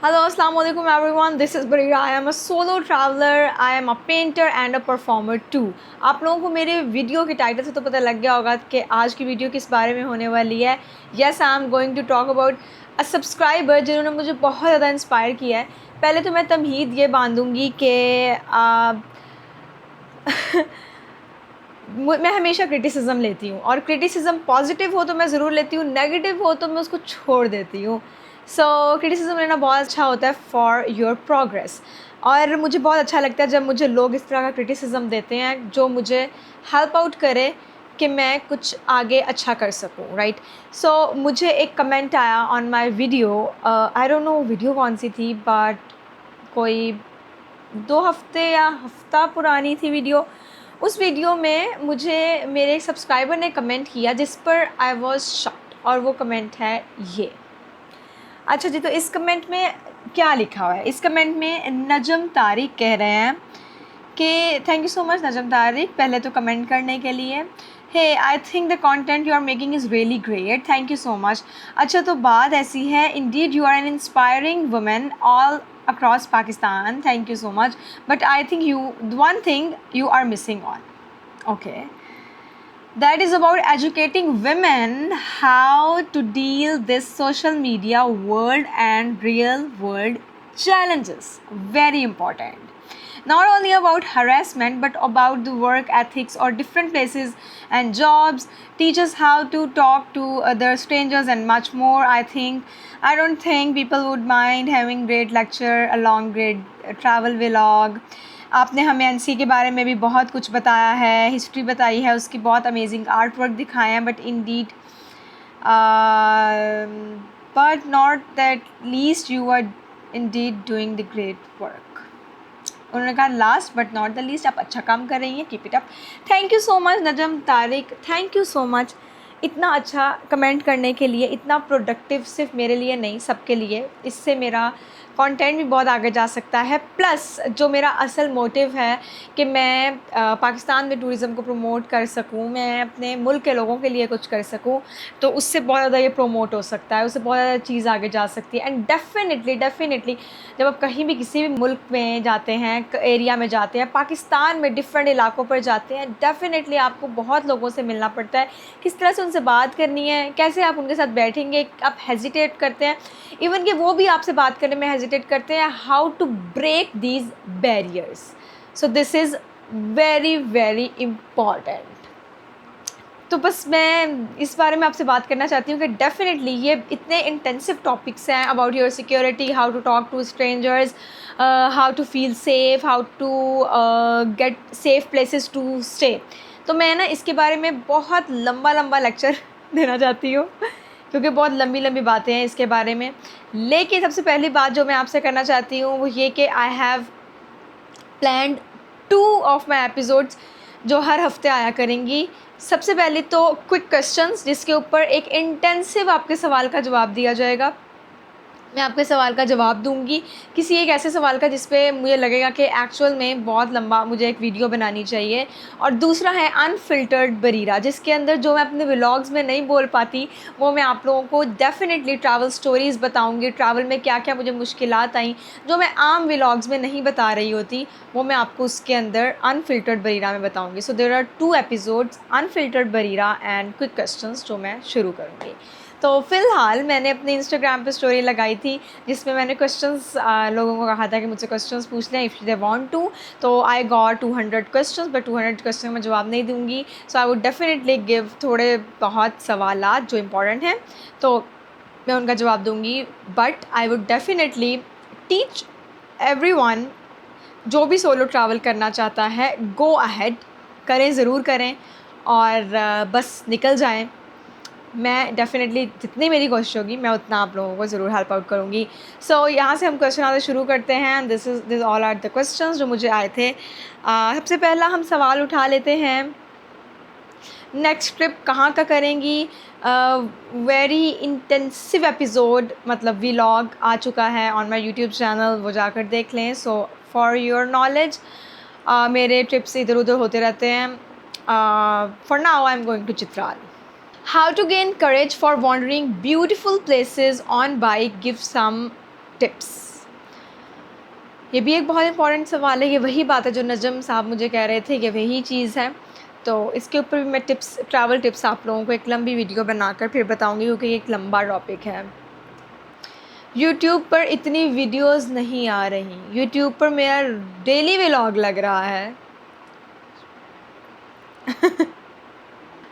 Hello, Assalamu alaikum everyone. This is Barira. I am a solo traveler. I am a painter and a performer too. आप लोगों को मेरे video के title से तो पता लग गया होगा कि आज की वीडियो किस बारे में होने वाली है. Yes, I am going to talk about a subscriber जिन्होंने मुझे बहुत ज़्यादा इंस्पायर किया है. पहले तो मैं तमहीद ये बांधूँगी कि मैं हमेशा क्रिटिसिज्म लेती हूँ और क्रिटिसिज्म पॉजिटिव हो तो मैं ज़रूर लेती हूँ, नेगेटिव हो तो मैं उसको छोड़ देती हूँ. सो क्रिटिसिज्म लेना बहुत अच्छा होता है फॉर योर प्रोग्रेस. और मुझे बहुत अच्छा लगता है जब मुझे लोग इस तरह का क्रिटिसिज्म देते हैं जो मुझे हेल्प आउट करे कि मैं कुछ आगे अच्छा कर सकूँ, राइट. सो मुझे एक कमेंट आया on my video. I don't know video कौन सी थी, बट कोई 2 हफ़्ते या हफ़्ता पुरानी थी वीडियो. उस वीडियो में मुझे मेरे एक सब्सक्राइबर ने कमेंट किया जिस पर आई वाज शॉक्ड, और वो कमेंट है ये. अच्छा जी, तो इस कमेंट में क्या लिखा हुआ है? इस कमेंट में नजम तारिक कह रहे हैं कि thank you so much Najam Tariq, पहले तो कमेंट करने के लिए. Hey, I think the content you are making is really great, thank you so much. अच्छा, तो बात ऐसी है, indeed you are an inspiring women all across Pakistan, thank you so much, but I think one thing you are missing on. Okay, that is about educating women how to deal this social media world and real world challenges. Very important. Not only about harassment but about the work ethics or different places and jobs, teach us how to talk to other strangers and much more. I don't think people would mind having great lecture along great travel vlog. आपने हमें NC के बारे में भी बहुत कुछ बताया है, हिस्ट्री बताई है, उसकी बहुत अमेजिंग आर्ट वर्क दिखाए हैं, but indeed but not that least you are indeed doing the great work. उन्होंने कहा last but not the least, आप अच्छा काम कर रही हैं, keep it up. Thank you so much Najam Tariq, thank you so much इतना अच्छा कमेंट करने के लिए, इतना प्रोडक्टिव. सिर्फ मेरे लिए नहीं, सबके लिए. इससे मेरा कंटेंट भी बहुत आगे जा सकता है. प्लस जो मेरा असल मोटिव है कि मैं पाकिस्तान में टूरिज़म को प्रमोट कर सकूं, मैं अपने मुल्क के लोगों के लिए कुछ कर सकूं, तो उससे बहुत ज़्यादा ये प्रमोट हो सकता है, उससे बहुत ज़्यादा चीज़ आगे जा सकती है. एंड डेफिनेटली जब आप कहीं भी किसी भी मुल्क में जाते हैं, एरिया में जाते हैं, पाकिस्तान में डिफरेंट इलाकों पर जाते हैं, डेफिनेटली आपको बहुत लोगों से मिलना पड़ता है. किस तरह से उनसे बात करनी है, कैसे आप उनके साथ बैठेंगे, आप हेजिटेट करते हैं, इवन कि वो भी आपसे बात करने में हेजिटेट करते हैं. How to break these barriers. So this is very very important. तो बस मैं इस बारे में आपसे बात करना चाहती हूँ कि डेफिनेटली ये इतने इंटेंसिव टॉपिक्स हैं about your security, how to talk to strangers, how to feel safe, how to get safe places to stay. तो मैं ना इसके बारे में बहुत लंबा लेक्चर देना चाहती हूँ क्योंकि बहुत लंबी बातें हैं इसके बारे में. लेकिन सबसे पहली बात जो मैं आपसे करना चाहती हूँ वो ये कि I have planned 2 of my episodes जो हर हफ्ते आया करेंगी. सबसे पहले तो क्विक क्वेश्चंस जिसके ऊपर एक इंटेंसिव आपके सवाल का जवाब दिया जाएगा. मैं आपके सवाल का जवाब दूंगी, किसी एक ऐसे सवाल का जिस पे मुझे लगेगा कि एक्चुअल में बहुत लंबा मुझे एक वीडियो बनानी चाहिए. और दूसरा है अनफिल्टर्ड बरीरा, जिसके अंदर जो मैं अपने व्लॉग्स में नहीं बोल पाती वो मैं आप लोगों को डेफिनेटली ट्रैवल स्टोरीज़ बताऊंगी. ट्रैवल में क्या क्या मुझे मुश्किलात आई जो मैं आम व्लॉग्स में नहीं बता रही होती, वो मैं आपको उसके अंदर अनफिल्टर्ड बरीरा में बताऊँगी. So there are 2 episodes, unfiltered Barira and quick questions, जो मैं शुरू करूँगी. तो फ़िलहाल मैंने अपने इंस्टाग्राम पे स्टोरी लगाई थी जिसमें मैंने क्वेश्चंस लोगों को कहा था कि मुझसे क्वेश्चंस पूछ लें इफ़ दे वांट टू. तो I got 200 questions, but 200 question में जवाब नहीं दूंगी. So I would definitely give थोड़े बहुत सवालात जो इम्पोर्टेंट हैं तो मैं उनका जवाब दूंगी. But I would definitely teach everyone जो भी सोलो ट्रैवल करना चाहता है, गो अहेड करें, ज़रूर करें और बस निकल जाएं. मैं डेफिनेटली जितनी मेरी कोशिश होगी मैं उतना आप लोगों को ज़रूर हेल्प आउट करूँगी. सो यहाँ से हम क्वेश्चन आते शुरू करते हैं. This all are the questions जो मुझे आए थे. सबसे पहला हम सवाल उठा लेते हैं, नेक्स्ट ट्रिप कहाँ का करेंगी. वेरी इंटेंसिव एपिसोड मतलब व्लॉग आ चुका है ऑन माई यूट्यूब चैनल, वो जाकर देख लें. सो फॉर योर नॉलेज मेरे ट्रिप्स इधर उधर होते रहते हैं. For now I am going to Chitral. How to gain courage for wandering beautiful places on bike, give some tips. ये भी एक बहुत इंपॉर्टेंट सवाल है, ये वही बात है जो नजम साहब मुझे कह रहे थे, ये वही चीज़ है। तो इसके ऊपर भी मैं टिप्स, ट्रैवल टिप्स आप लोगों को एक लंबी वीडियो बनाकर फिर बताऊंगी, क्योंकि ये एक लंबा टॉपिक है। यूट्यूब पर इतनी वीडियोस नहीं आ रही, यूट्यूब पर मेरा डेली व्लॉग लग रहा है।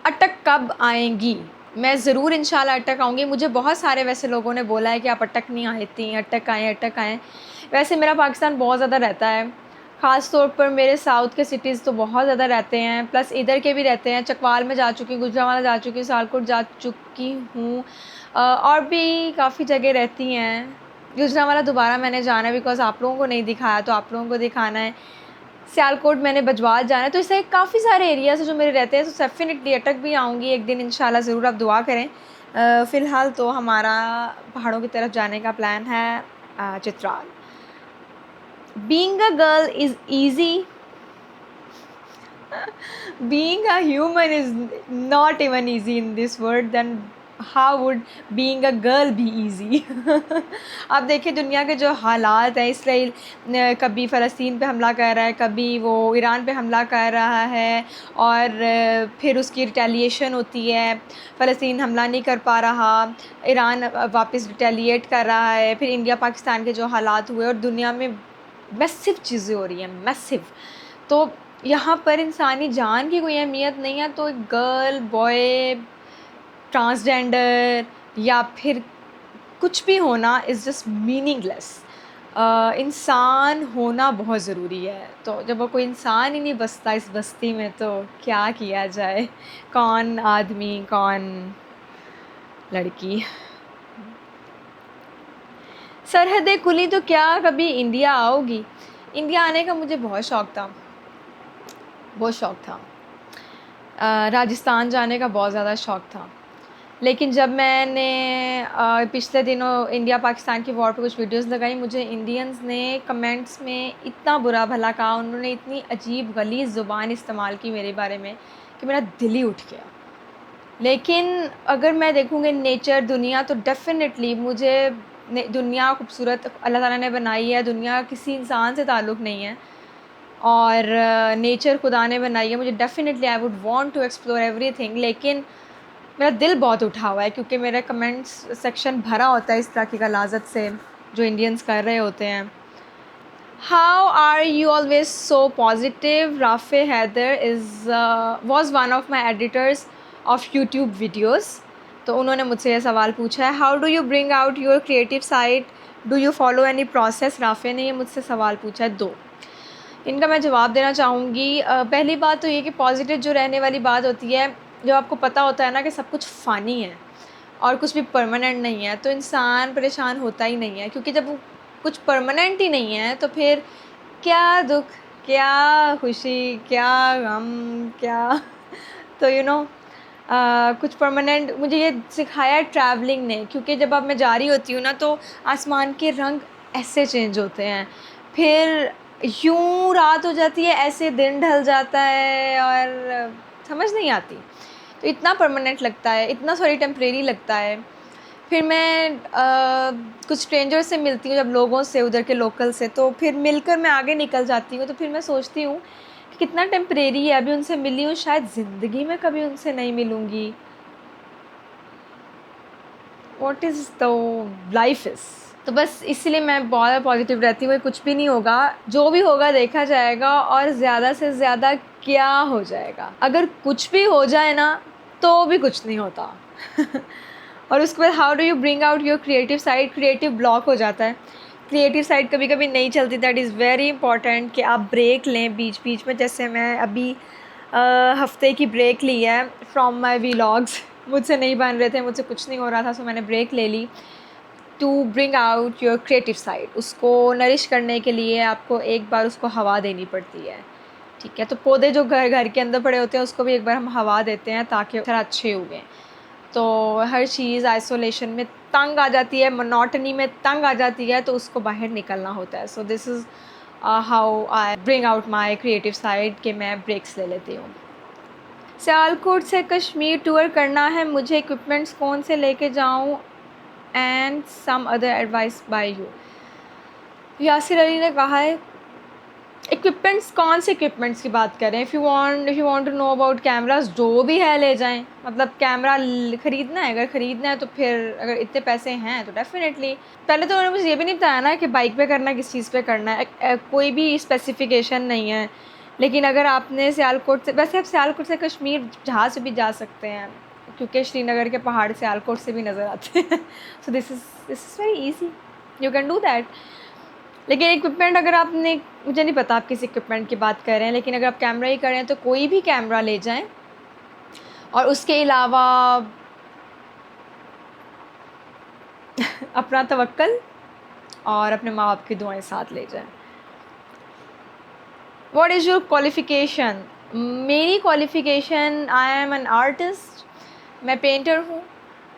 अटक कब आएंगी? मैं ज़रूर इंशाल्लाह अटक आऊँगी। मुझे बहुत सारे वैसे लोगों ने बोला है कि आप अटक नहीं आती, अटक आएँ, अटक आएँ। वैसे मेरा पाकिस्तान बहुत ज़्यादा रहता है, ख़ास तौर पर मेरे साउथ के सिटीज़ तो बहुत ज़्यादा रहते हैं, प्लस इधर के भी रहते हैं। चकवाल में जा चुकी हूँ, गुजरांवाला जा चुकी हूँ, सियालकोट जा चुकी हूँ, और भी काफ़ी जगह रहती हैं। गुजरांवाला दोबारा मैंने जाना है, बिकॉज़ आप लोगों को नहीं दिखाया तो आप लोगों को दिखाना है। सियालकोट मैंने बजवाल जाना है, तो इससे काफ़ी सारे एरियाज़ जो मेरे रहते हैं, तो डेफिनेटली अटक भी आऊँगी एक दिन इंशाल्लाह, ज़रूर आप दुआ करें। फ़िलहाल तो हमारा पहाड़ों की तरफ जाने का प्लान है, Chitral. Being a girl is easy, being a human is not even easy in this world, then how would being a girl be easy? आप देखिए दुनिया के जो हालात हैं, इसराइल कभी फ़लस्तीन पे हमला कर रहा है, कभी वो ईरान पे हमला कर रहा है, और फिर उसकी रिटेलिएशन होती है। फ़लस्तीन हमला नहीं कर पा रहा, ईरान वापस रिटेलिएट कर रहा है, फिर इंडिया पाकिस्तान के जो हालात हुए, और दुनिया में मैसिव चीज़ें हो रही हैं, मैसिव। तो यहाँ पर इंसानी जान की कोई अहमियत नहीं है, तो गर्ल, बॉय, ट्रांसजेंडर या फिर कुछ भी होना इज़ जस्ट मीनिंगलेस। इंसान होना बहुत ज़रूरी है। तो जब वो कोई इंसान ही नहीं बसता इस बस्ती में, तो क्या किया जाए? कौन आदमी, कौन लड़की? सरहदें खुली तो क्या कभी इंडिया आओगी? इंडिया आने का मुझे बहुत शौक़ था, बहुत शौक़ था। राजस्थान जाने का बहुत ज़्यादा शौक़ था, लेकिन जब मैंने पिछले दिनों इंडिया पाकिस्तान की वॉर पे कुछ वीडियोस लगाई, मुझे इंडियंस ने कमेंट्स में इतना बुरा भला कहा, उन्होंने इतनी अजीब गलीज़ ज़ुबान इस्तेमाल की मेरे बारे में कि मेरा दिल ही उठ गया। लेकिन अगर मैं देखूँगी नेचर, दुनिया, तो डेफ़िनेटली मुझे दुनिया खूबसूरत अल्लाह ताला ने बनाई है, दुनिया किसी इंसान से ताल्लुक़ नहीं है, और नेचर खुदा ने बनाई है। मुझे definitely I would want to explore everything, लेकिन मेरा दिल बहुत उठा हुआ है, क्योंकि मेरा कमेंट्स सेक्शन भरा होता है इस तरह की गलाज़त से जो इंडियंस कर रहे होते हैं। How are you always so positive? Rafay Haider was one of my editors of YouTube videos. तो उन्होंने मुझसे ये सवाल पूछा है, how do you bring out your creative side, do you follow any process? Rafay ने ये मुझसे सवाल पूछा है। दो इनका मैं जवाब देना चाहूँगी। पहली बात तो ये कि पॉजिटिव जो रहने वाली बात होती है, जब आपको पता होता है ना कि सब कुछ फ़ानी है और कुछ भी परमानेंट नहीं है, तो इंसान परेशान होता ही नहीं है, क्योंकि जब वो कुछ परमानेंट ही नहीं है तो फिर क्या दुख, क्या खुशी, क्या गम, क्या तो कुछ परमानेंट मुझे ये सिखाया ट्रैवलिंग ने, क्योंकि जब अब मैं जा रही होती हूँ ना, तो आसमान के रंग ऐसे चेंज होते हैं, फिर यूँ रात हो जाती है, ऐसे दिन ढल जाता है, और समझ नहीं आती। तो इतना परमानेंट लगता है, इतना टेम्परेरी लगता है। फिर मैं कुछ स्ट्रेंजर से मिलती हूँ, जब लोगों से, उधर के लोकल से, तो फिर मिलकर मैं आगे निकल जाती हूँ। तो फिर मैं सोचती हूँ कि कितना टेम्परेरी है, अभी उनसे मिली हूँ, शायद ज़िंदगी में कभी उनसे नहीं मिलूँगी। What is the life is. तो बस इसलिए मैं बहुत पॉजिटिव रहती हूँ, कुछ भी नहीं होगा, जो भी होगा देखा जाएगा, और ज़्यादा से ज़्यादा क्या हो जाएगा। अगर कुछ भी हो जाए ना, तो भी कुछ नहीं होता। और उसके बाद how do you bring out your creative side? Creative block हो जाता है, क्रिएटिव साइड कभी कभी नहीं चलती। दैट इज़ वेरी इंपॉर्टेंट कि आप ब्रेक लें बीच बीच में। जैसे मैं अभी हफ्ते की ब्रेक ली है फ्रॉम माई व्लॉग्स। मुझसे नहीं बन रहे थे, मुझसे कुछ नहीं हो रहा था, सो मैंने ब्रेक ले ली to bring out your creative side. उसको नरिश करने के लिए आपको एक बार उसको हवा देनी पड़ती है, ठीक है? तो पौधे जो घर के अंदर पड़े होते हैं, उसको भी एक बार हम हवा देते हैं ताकि थोड़ा अच्छे उगें। तो हर चीज़ आइसोलेशन में तंग आ जाती है, मोनोटनी में तंग आ जाती है, तो उसको बाहर निकलना होता है। सो this is how I bring out my creative side, कि मैं ब्रेक्स ले लेती हूँ। सियालकोट से कश्मीर टूर करना है मुझे, इक्विपमेंट्स कौन से लेके जाऊँ, and some other advice by you. Yasir Ali ने कहा है इक्विपमेंट्स, कौन से इक्विपमेंट्स की बात करें? If you want to know about cameras, जो भी है ले जाएं। मतलब कैमरा ख़रीदना है, अगर ख़रीदना है तो फिर अगर इतने पैसे हैं तो डेफिनेटली। पहले तो उन्होंने मुझे ये भी नहीं बताया ना कि बाइक पे करना है, किस चीज़ पे करना है, कोई भी स्पेसिफिकेशन नहीं है। लेकिन अगर आपने सियालकोट से, वैसे आप सियालकोट से कश्मीर जहाज़ से भी जा सकते हैं, क्योंकि श्रीनगर के पहाड़ सियालकोट से भी नज़र आते हैं। सो this is very easy, you can do that. लेकिन इक्विपमेंट अगर आपने, मुझे नहीं पता आप किस इक्विपमेंट की बात कर रहे हैं, लेकिन अगर आप कैमरा ही कर रहे हैं तो कोई भी कैमरा ले जाएं, और उसके अलावा अपना तवक्कल और अपने माँ बाप की दुआएं साथ ले जाएं। What is your qualification? मेरी qualification, I am an artist, मैं पेंटर हूँ।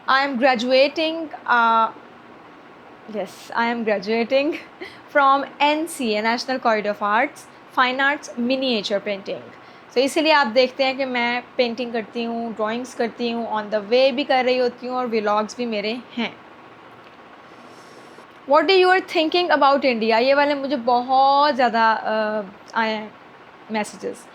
I am graduating, yes, I am graduating from NCA, National College of Arts, Fine Arts, Miniature Painting. So इसीलिए आप देखते हैं कि मैं पेंटिंग करती हूँ, ड्राइंग्स करती हूँ, ऑन द वे भी कर रही होती हूँ, और व्लॉग्स भी मेरे हैं। What are you thinking about India? ये वाले मुझे बहुत ज़्यादा आए हैं मैसेजेस।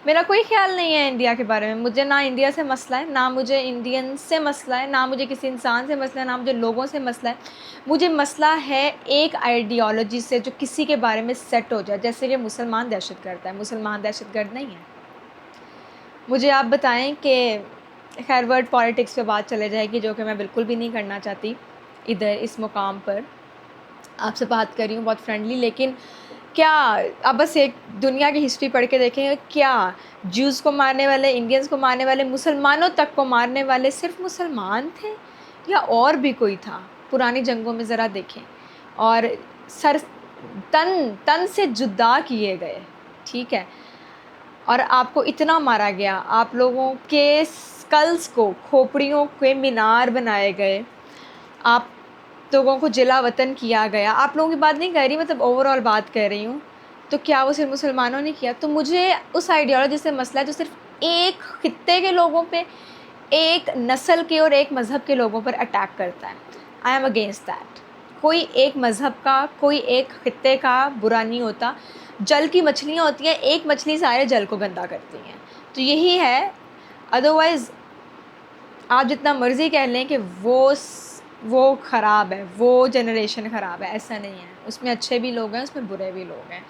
मेरा कोई ख्याल नहीं है इंडिया के बारे में। मुझे ना इंडिया से मसला है, ना मुझे इंडियन से मसला है, ना मुझे किसी इंसान से मसला है, ना मुझे लोगों से मसला है। मुझे मसला है एक आइडियोलॉजी से जो किसी के बारे में सेट हो जाए, जैसे कि मुसलमान दहशतगर्द है। मुसलमान दहशतगर्द नहीं है। मुझे आप बताएं कि खैर वर्ड पॉलिटिक्स पे बात चले जाएगी, जो कि मैं बिल्कुल भी नहीं करना चाहती इधर इस मुकाम पर। आपसे बात कर रही हूँ बहुत फ्रेंडली, लेकिन क्या आप बस एक दुनिया की हिस्ट्री पढ़ के देखें, क्या ज्यूज़ को मारने वाले, इंडियंस को मारने वाले, मुसलमानों तक को मारने वाले सिर्फ मुसलमान थे या और भी कोई था? पुरानी जंगों में ज़रा देखें, और सर तन से जुदा किए गए, ठीक है, और आपको इतना मारा गया, आप लोगों के स्कल्स को, खोपड़ियों के मीनार बनाए गए, आप लोगों को जिला वतन किया गया। आप लोगों की बात नहीं कर रही, मतलब ओवरऑल बात कर रही हूँ। तो क्या वो सिर्फ मुसलमानों ने किया? तो मुझे उस आइडियोलॉजी से मसला है जो सिर्फ एक खित्ते के लोगों पे, एक नस्ल के और एक मज़हब के लोगों पर अटैक करता है। I am against that. कोई एक मज़हब का, कोई एक खित्ते का बुरा नहीं होता। जल की मछलियाँ होती हैं, एक मछली सारे जल को गंदा करती हैं, तो यही है। अदरवाइज़ आप जितना मर्ज़ी कह लें कि वो ख़राब है, वो जनरेशन ख़राब है, ऐसा नहीं है। उसमें अच्छे भी लोग हैं, उसमें बुरे भी लोग हैं।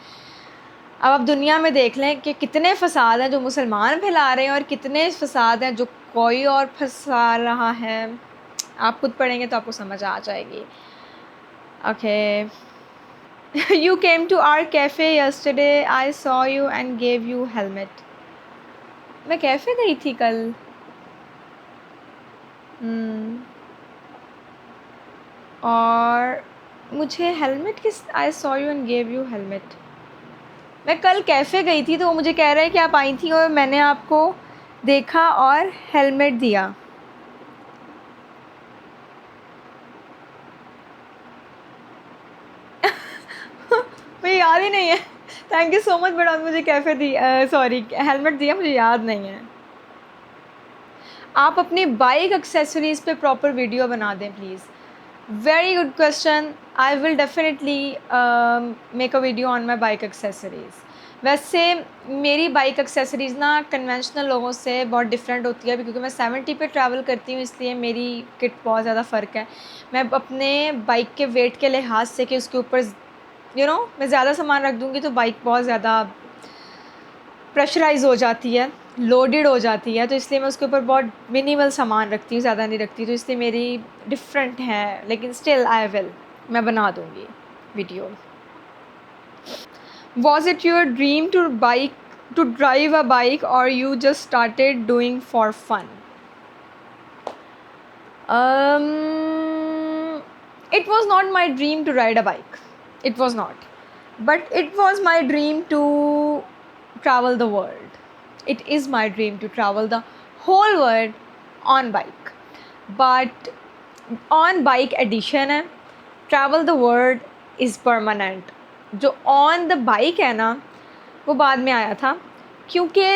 अब आप दुनिया में देख लें कि कितने फ़साद हैं जो मुसलमान फैला रहे हैं, और कितने फ़साद हैं जो कोई और फैला रहा है। आप खुद पढ़ेंगे तो आपको समझ आ जाएगी। Okay, you came to our cafe yesterday, I saw you and gave you helmet. मैं कैफ़े गई थी कल। और मुझे हेलमेट किस, I saw you and gave you helmet. मैं कल कैफ़े गई थी तो वो मुझे कह रहा है कि आप आई थी और मैंने आपको देखा और हेलमेट दिया। मुझे याद ही नहीं है। Thank you so much, but आप मुझे कैफ़े दी, सॉरी हेलमेट दिया, मुझे याद नहीं है। आप अपनी बाइक एक्सेसरीज़ पे प्रॉपर वीडियो बना दें please. Very good question. I will definitely make a video on my bike accessories. वैसे मेरी बाइक एक्सेसरीज़ ना कन्वेंशनल लोगों से बहुत डिफरेंट होती है, क्योंकि मैं 70 पे ट्रैवल करती हूँ, इसलिए मेरी किट बहुत ज़्यादा फ़र्क है। मैं अपने बाइक के वेट के लिहाज से कि उसके ऊपर मैं ज़्यादा सामान रख दूँगी तो बाइक बहुत ज़्यादा प्रेशराइज़ हो जाती है, लोडेड हो जाती है, तो इसलिए मैं उसके ऊपर बहुत मिनिमल सामान रखती हूँ, ज़्यादा नहीं रखती। तो इसलिए मेरी डिफरेंट है, लेकिन स्टिल मैं बना दूँगी video. Was it your dream to drive a bike, or you just started doing for fun? It was not my dream to ride a bike. It was not. But it was my dream to travel the world. It is my dream to travel the whole world on bike. But on bike edition है, travel the world is permanent. जो on the bike है ना, वो बाद में आया था, क्योंकि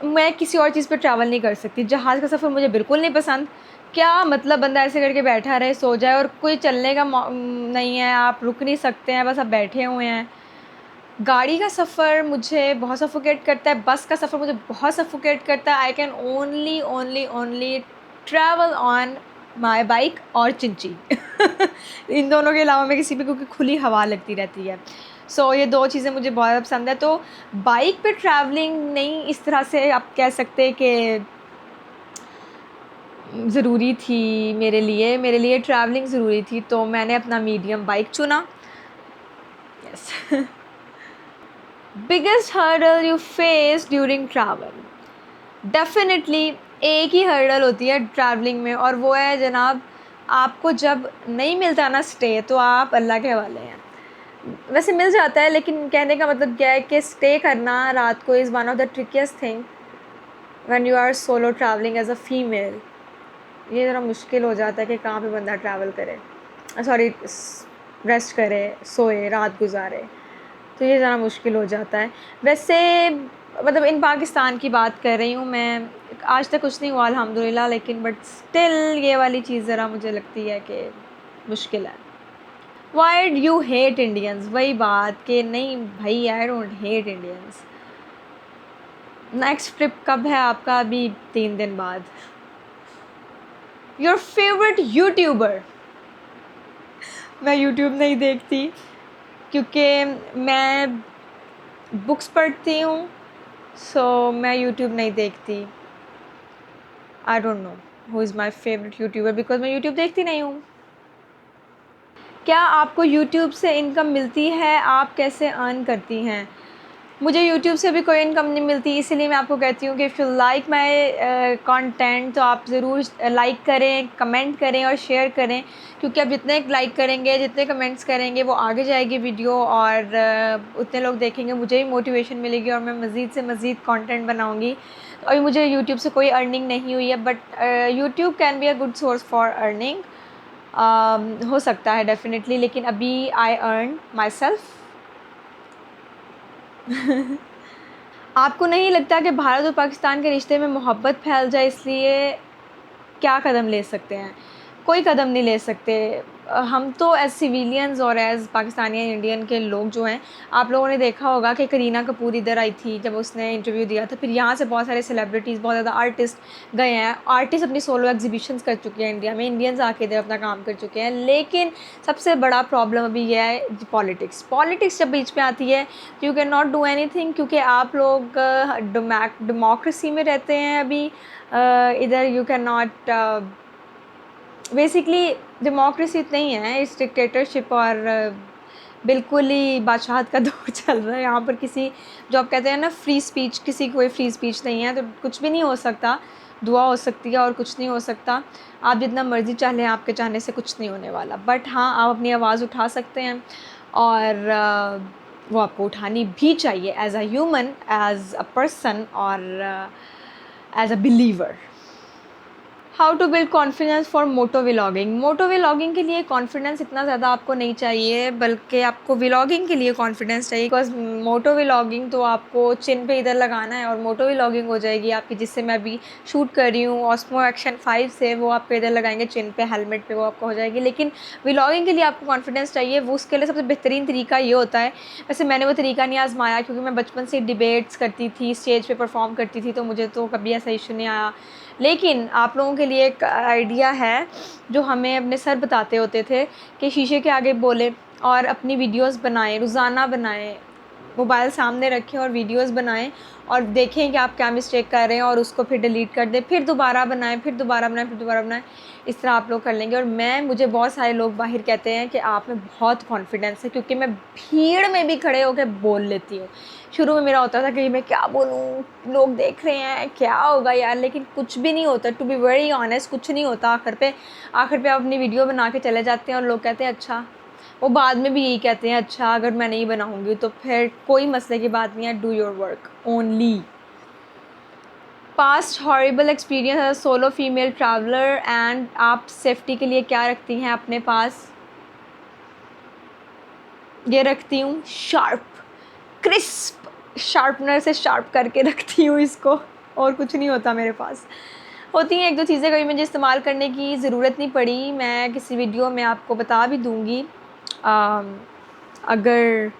मैं किसी और चीज़ पर ट्रैवल नहीं कर सकती। जहाज़ का सफ़र मुझे बिल्कुल नहीं पसंद, क्या मतलब बंदा ऐसे करके बैठा रहे, सो जाए, और कोई चलने का नहीं है, आप रुक नहीं सकते हैं, बस आप बैठे हुए हैं। गाड़ी का सफ़र मुझे बहुत सफोकेट करता है, बस का सफ़र मुझे बहुत सफोकेट करता है। I can only only only travel on my bike और चिंची इन दोनों के अलावा मैं किसी भी, क्योंकि खुली हवा लगती रहती है। सो ये दो चीज़ें मुझे बहुत पसंद है। तो बाइक पे ट्रैवलिंग नहीं, इस तरह से आप कह सकते कि ज़रूरी थी मेरे लिए ट्रैवलिंग ज़रूरी थी, तो मैंने अपना मीडियम बाइक चुना। Yes. Biggest hurdle you face during travel? Definitely एक ही हर्डल होती है ट्रैवलिंग में, और वो है जनाब, आपको जब नहीं मिलता ना स्टे, तो आप अल्लाह के हवाले हैं। वैसे मिल जाता है, लेकिन कहने का मतलब क्या है कि स्टे करना रात को is one of the trickiest thing when you are solo travelling as a female. ये ज़रा मुश्किल हो जाता है कि कहाँ पे बंदा ट्रैवल करे, सॉरी, रेस्ट करे, सोए, रात गुजारे, तो ये ज़रा मुश्किल हो जाता है। वैसे मतलब इन पाकिस्तान की बात कर रही हूँ मैं, आज तक कुछ नहीं हुआ अल्हम्दुलिल्लाह, लेकिन बट स्टिल ये वाली चीज़ ज़रा मुझे लगती है कि मुश्किल है। Why do you hate Indians? वही बात कि नहीं भाई, I don't hate Indians. Next trip कब है आपका? अभी 3 दिन बाद। Your favourite YouTuber? मैं यूट्यूब नहीं देखती, क्योंकि मैं बुक्स पढ़ती हूँ, सो मैं यूट्यूब नहीं देखती। I don't know who is my favourite YouTuber, because मैं यूट्यूब देखती नहीं हूँ। क्या आपको यूट्यूब से इनकम मिलती है? आप कैसे अर्न करती हैं? मुझे यूट्यूब से भी कोई इनकम नहीं मिलती, इसीलिए मैं आपको कहती हूँ कि if you like my content, तो आप ज़रूर लाइक करें, कमेंट करें और शेयर करें, क्योंकि आप जितने लाइक करेंगे, जितने कमेंट्स करेंगे, वो आगे जाएगी वीडियो, और उतने लोग देखेंगे, मुझे भी मोटिवेशन मिलेगी, और मैं मज़ीद से मज़ीद कंटेंट बनाऊँगी। तो अभी मुझे यूट्यूब से कोई अर्निंग नहीं हुई है, but YouTube can be a good source for earning. हो सकता है डेफिनेटली, लेकिन अभी आई अर्न माई सेल्फ। आपको नहीं लगता कि भारत और पाकिस्तान के रिश्ते में मोहब्बत फैल जाए, इसलिए क्या कदम ले सकते हैं? कोई कदम नहीं ले सकते। हम तो एज़ सिविलियंस और एज़ पाकिस्तानी या इंडियन के लोग जो हैं, आप लोगों ने देखा होगा कि करीना कपूर इधर आई थी जब उसने इंटरव्यू दिया था, फिर यहाँ से बहुत सारे सेलिब्रिटीज़, बहुत ज़्यादा आर्टिस्ट गए हैं। आर्टिस्ट अपनी सोलो एग्जीबिशंस कर चुके हैं इंडिया में, इंडियंस आके इधर अपना काम कर चुके हैं, लेकिन सबसे बड़ा प्रॉब्लम अभी यह है पॉलिटिक्स। पॉलिटिक्स जब बीच में आती है, you can not do anything, क्योंकि आप लोग डेमोक्रेसी में रहते हैं अभी। इधर you can not, basically democracy नहीं है, इस डिक्टेटरशिप, और बिल्कुल ही बादशाहत का दौर चल रहा है यहाँ पर। किसी, जो आप कहते हैं ना फ्री स्पीच, किसी कोई फ्री स्पीच नहीं है, तो कुछ भी नहीं हो सकता। दुआ हो सकती है और कुछ नहीं हो सकता। आप जितना मर्ज़ी चाह लें, आपके चाहने से कुछ नहीं होने वाला। बट हाँ, आप अपनी आवाज़ उठा सकते हैं, और वो आपको उठानी भी चाहिए as a human, as a person, और as a believer. How to build confidence for moto vlogging? Moto vlogging के लिए कॉन्फिडेंस इतना ज़्यादा आपको नहीं चाहिए, बल्कि आपको व्लॉगिंग के लिए कॉन्फिडेंस चाहिए। बिकॉज मोटो व्लॉगिंग तो आपको चिन पे इधर लगाना है, और मोटो व्लॉगिंग हो जाएगी आपकी, जिससे मैं अभी शूट कर रही हूँ ऑस्मो एक्शन 5 से, वो आपको इधर लगाएंगे चिन पे, हेलमेट पे, वो आपको हो जाएगी। लेकिन व्लॉगिंग के लिए आपको कॉन्फिडेंस चाहिए, वो उसके लिए सबसे बेहतरीन तरीका ये होता है। वैसे मैंने वो तरीका नहीं आजमाया, क्योंकि मैं बचपन से डिबेट्स करती थी, स्टेज पे परफॉर्म करती थी, तो मुझे तो कभी ऐसा इशू नहीं आया। लेकिन आप लोगों के लिए एक आइडिया है, जो हमें अपने सर बताते होते थे कि शीशे के आगे बोलें और अपनी वीडियोस बनाएं, रोज़ाना बनाएं, मोबाइल सामने रखें और वीडियोस बनाएं, और देखें कि आप क्या मिस्टेक कर रहे हैं, और उसको फिर डिलीट कर दें, फिर दोबारा बनाएं, फिर दोबारा बनाएं, फिर दोबारा बनाएं। इस तरह आप लोग कर लेंगे। और मुझे बहुत सारे लोग बाहर कहते हैं कि आप में बहुत कॉन्फिडेंस है, क्योंकि मैं भीड़ में भी खड़े होकर बोल लेती हूँ। शुरू में मेरा होता था कि मैं क्या बोलूँ, लोग देख रहे हैं, क्या होगा यार, लेकिन कुछ भी नहीं होता। टू बी वेरी ऑनेस्ट, कुछ नहीं होता। आखिर पे आप अपनी वीडियो बना के चले जाते हैं, और लोग कहते हैं अच्छा, वो बाद में भी यही कहते हैं अच्छा, अगर मैं नहीं बनाऊँगी तो फिर कोई मसले की बात नहीं है, do your work only. Past horrible experience as a solo female traveller, एंड आप सेफ्टी के लिए क्या रखती हैं अपने पास? ये रखती हूँ शार्प, क्रिस्प, शार्पनर से शार्प करके रखती हूँ इसको, और कुछ नहीं होता मेरे पास। होती हैं एक दो चीज़ें, कभी मुझे इस्तेमाल करने की ज़रूरत नहीं पड़ी, मैं किसी वीडियो में आपको बता भी दूँगी अगर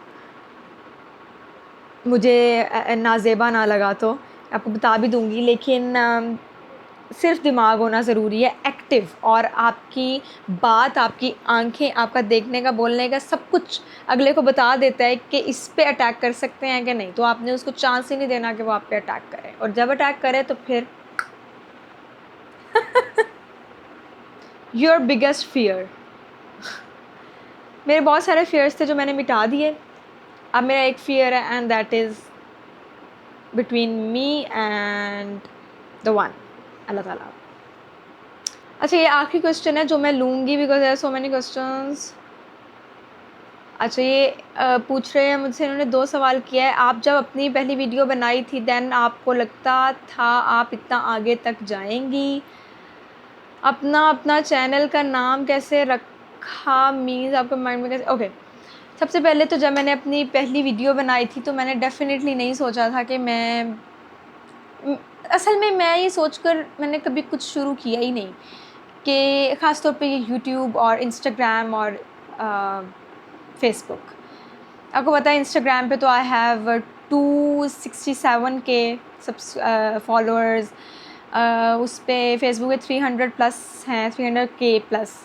मुझे नाज़ेबा ना लगा तो आपको बता भी दूँगी। लेकिन सिर्फ दिमाग होना ज़रूरी है एक्टिव, और आपकी बात, आपकी आंखें, आपका देखने का, बोलने का सब कुछ अगले को बता देता है कि इस पे अटैक कर सकते हैं कि नहीं। तो आपने उसको चांस ही नहीं देना कि वो आप पे अटैक करे, और जब अटैक करे तो फिर योर बिगेस्ट फियर। मेरे बहुत सारे फियर्स थे जो मैंने मिटा दिए। अब मेरा एक फियर है and that is between me and the one, Allah Taala. अच्छा, ये आखिरी क्वेश्चन है जो मैं लूँगी because there are so many questions. अच्छा, ये पूछ रहे हैं मुझसे, इन्होंने 2 सवाल किया है। आप जब अपनी पहली वीडियो बनाई थी देन आपको लगता था आप इतना आगे तक जाएंगी? अपना चैनल का नाम कैसे रखा, मीन्स आपके माइंड में कैसे? ओके, सबसे पहले तो जब मैंने अपनी पहली वीडियो बनाई थी तो मैंने डेफिनेटली नहीं सोचा था कि असल में मैं ये सोचकर मैंने कभी कुछ शुरू किया ही नहीं कि ख़ास तौर पे ये यूट्यूब और इंस्टाग्राम और फेसबुक। आपको पता है इंस्टाग्राम पे तो आई हैव 267 के फॉलोअर्स, उस पे फेसबुक पे 300 प्लस हैं, 300 के प्लस।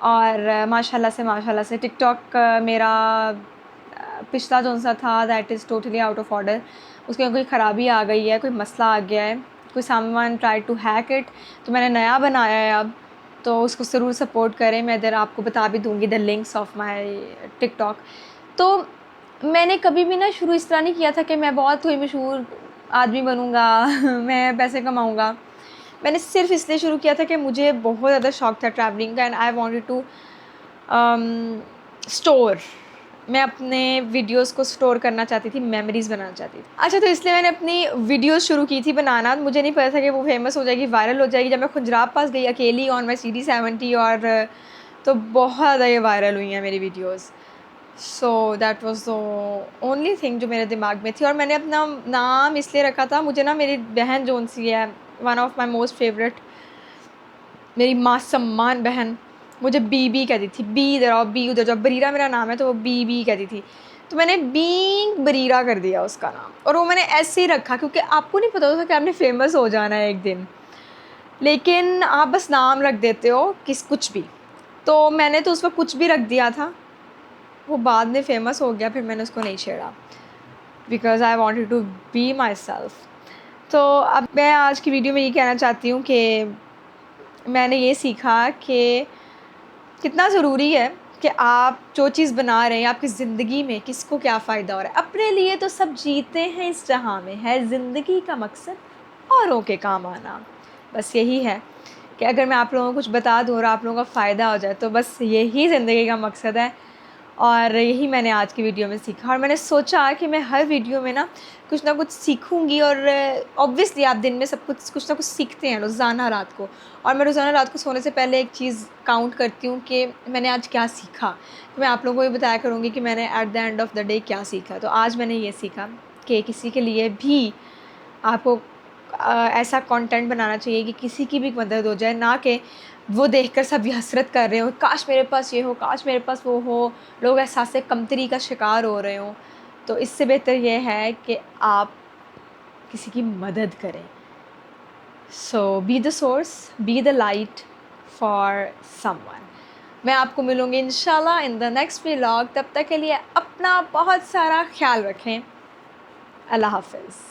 और माशाल्लाह से टिकटॉक मेरा पिछला जो सा था that is totally out of order. उसके कोई ख़राबी आ गई है, कोई मसला आ गया है, कोई someone try to hack it, तो मैंने नया बनाया है अब, तो उसको ज़रूर सपोर्ट करें। मैं इधर आपको बता भी दूँगी the links of my TikTok. तो मैंने कभी भी ना शुरू इस तरह नहीं किया था कि मैं बहुत कोई मशहूर आदमी बनूँगा मैं पैसे कमाऊँगा। मैंने सिर्फ इसलिए शुरू किया था कि मुझे बहुत ज़्यादा शौक था ट्रैवलिंग का and I wanted to store, मैं अपने वीडियोस को स्टोर करना चाहती थी, मेमोरीज़ बनाना चाहती थी। अच्छा, तो इसलिए मैंने अपनी वीडियोस शुरू की थी बनाना। मुझे नहीं पता था कि वो फेमस हो जाएगी, वायरल हो जाएगी। जब मैं खुंजराब पास गई अकेली ऑन माई CD70 और तो बहुत ज़्यादा ये वायरल हुई हैं मेरी videos. So that was the only thing जो मेरे दिमाग में थी। और मैंने अपना नाम इसलिए रखा था, मुझे ना मेरी बहन जो सी है, one of my most favourite, मेरी माँ सम्मान बहन, मुझे बी कहती थी, बी इधर आओ, बी उधर जाओ। बरीरा मेरा नाम है तो वो बी कहती थी, तो मैंने बीइंग बरीरा कर दिया उसका नाम। और वो मैंने ऐसे ही रखा क्योंकि आपको नहीं पता होता कि आपने फेमस हो जाना है एक दिन, लेकिन आप बस नाम रख देते हो कुछ भी। तो मैंने तो उस वक्त कुछ भी रख दिया था, वो बाद में फेमस हो गया, फिर मैंने उसको नहीं छेड़ा because I wanted to be myself. तो अब मैं आज की वीडियो में ये कहना चाहती हूँ कि मैंने ये सीखा कि कितना ज़रूरी है कि आप जो चीज़ बना रहे हैं आपकी ज़िंदगी में किसको क्या फ़ायदा हो रहा है। अपने लिए तो सब जीते हैं इस जहाँ में, है ज़िंदगी का मकसद औरों के काम आना। बस यही है कि अगर मैं आप लोगों को कुछ बता दूँ और आप लोगों का फ़ायदा हो जाए तो बस यही ज़िंदगी का मकसद है। और यही मैंने आज की वीडियो में सीखा, और मैंने सोचा कि मैं हर वीडियो में ना कुछ सीखूंगी। और ऑब्वियसली आप दिन में सब कुछ ना कुछ सीखते हैं रोज़ाना रात को, और मैं रोज़ाना रात को सोने से पहले एक चीज़ काउंट करती हूँ कि मैंने आज क्या सीखा। तो मैं आप लोगों को ये बताया करूँगी कि मैंने at the end of the day क्या सीखा। तो आज मैंने ये सीखा कि किसी के लिए भी आपको ऐसा कंटेंट बनाना चाहिए कि किसी की भी मदद हो जाए, ना कि वो देखकर सब ये हसरत कर रहे हो, काश मेरे पास ये हो, काश मेरे पास वो हो, लोग एहसास कमतरी का शिकार हो रहे हों। तो इससे बेहतर ये है कि आप किसी की मदद करें। So be the source, be the light for someone. मैं आपको मिलूँगी इंशाल्लाह इन द नेक्स्ट व्लॉग। तब तक के लिए अपना बहुत सारा ख्याल रखें। अल्लाह हाफ़िज़।